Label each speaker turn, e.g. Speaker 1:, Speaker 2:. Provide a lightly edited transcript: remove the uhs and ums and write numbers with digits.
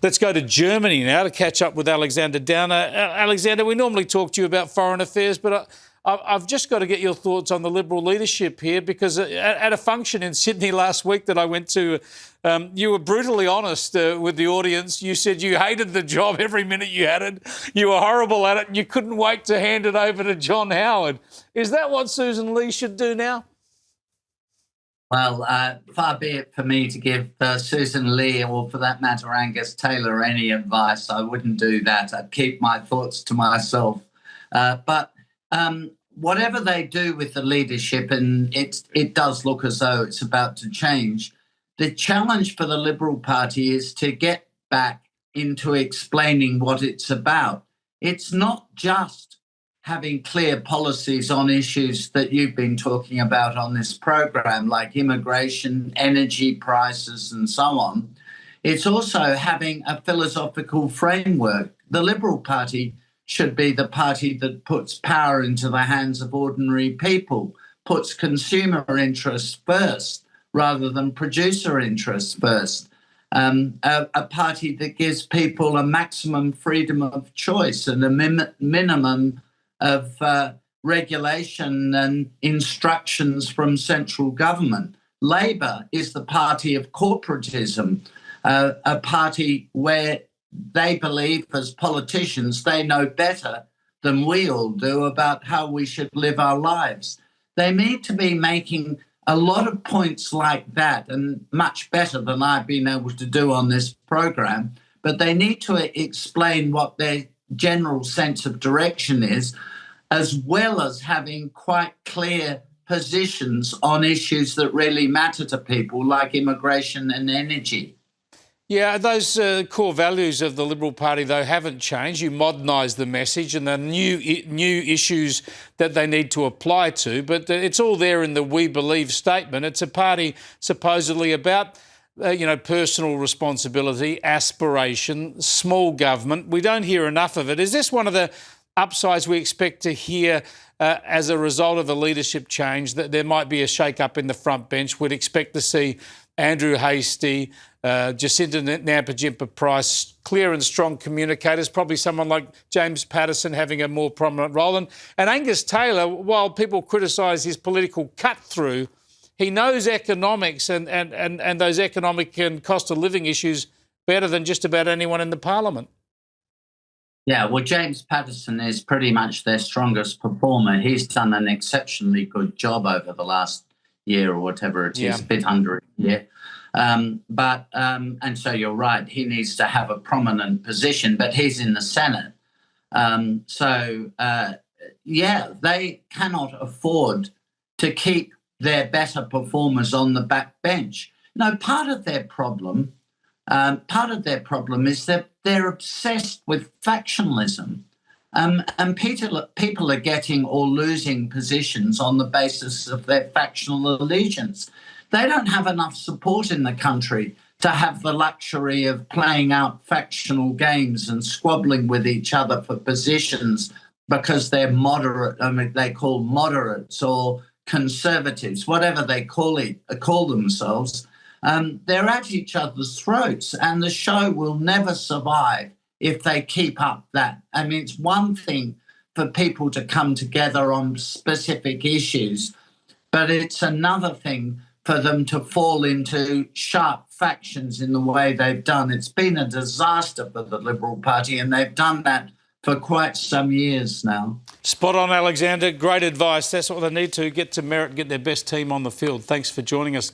Speaker 1: Let's go to Germany now to catch up with Alexander Downer. Alexander, we normally talk to you about foreign affairs, but I've just got to get your thoughts on the Liberal leadership here, because at a function in Sydney last week that I went to, you were brutally honest with the audience. You said you hated the job every minute you had it. You were horrible at it and you couldn't wait to hand it over to John Howard. Is that what Susan Lee should do now?
Speaker 2: Well, far be it for me to give Susan Lee, or for that matter Angus Taylor, any advice. I wouldn't do that. I'd keep my thoughts to myself. But whatever they do with the leadership, and it does look as though it's about to change, the challenge for the Liberal Party is to get back into explaining what it's about. It's not just having clear policies on issues that you've been talking about on this program, like immigration, energy prices, and so on. It's also having a philosophical framework. The Liberal Party should be the party that puts power into the hands of ordinary people, puts consumer interests first rather than producer interests first. A party that gives people a maximum freedom of choice and a minimum of regulation and instructions from central government. Labor is the party of corporatism, a party where they believe, as politicians, they know better than we all do about how we should live our lives. They need to be making a lot of points like that, and much better than I've been able to do on this program, but they need to explain what their general sense of direction is, as well as having quite clear positions on issues that really matter to people, like immigration and energy.
Speaker 1: Yeah, those core values of the Liberal Party, though, haven't changed. You modernise the message and the new issues that they need to apply to, but it's all there in the We Believe statement. It's a party supposedly about personal responsibility, aspiration, small government. We don't hear enough of it. Is this one of the upsides we expect to hear as a result of a leadership change, that there might be a shake-up in the front bench? We'd expect to see Andrew Hastie, Jacinta Nampijinpa-Price, clear and strong communicators, probably someone like James Paterson having a more prominent role. And Angus Taylor, while people criticise his political cut-through, he knows economics and those economic and cost of living issues better than just about anyone in the parliament.
Speaker 2: Yeah, well, James Paterson is pretty much their strongest performer. He's done an exceptionally good job over the last year or whatever it is, a bit under a year. And so you're right, he needs to have a prominent position, but he's in the Senate. They cannot afford to keep their better performers on the backbench. No, part of their problem is that they're obsessed with factionalism. And people are getting or losing positions on the basis of their factional allegiance. They don't have enough support in the country to have the luxury of playing out factional games and squabbling with each other for positions because they're moderate. I mean, they call moderates or conservatives, whatever they call themselves. They're at each other's throats, and the show will never survive if they keep up that. I mean, it's one thing for people to come together on specific issues, but it's another thing for them to fall into sharp factions in the way they've done. It's been a disaster for the Liberal Party, and they've done that for quite some years now.
Speaker 1: Spot on, Alexander. Great advice. That's what they need to get to merit, get their best team on the field. Thanks for joining us.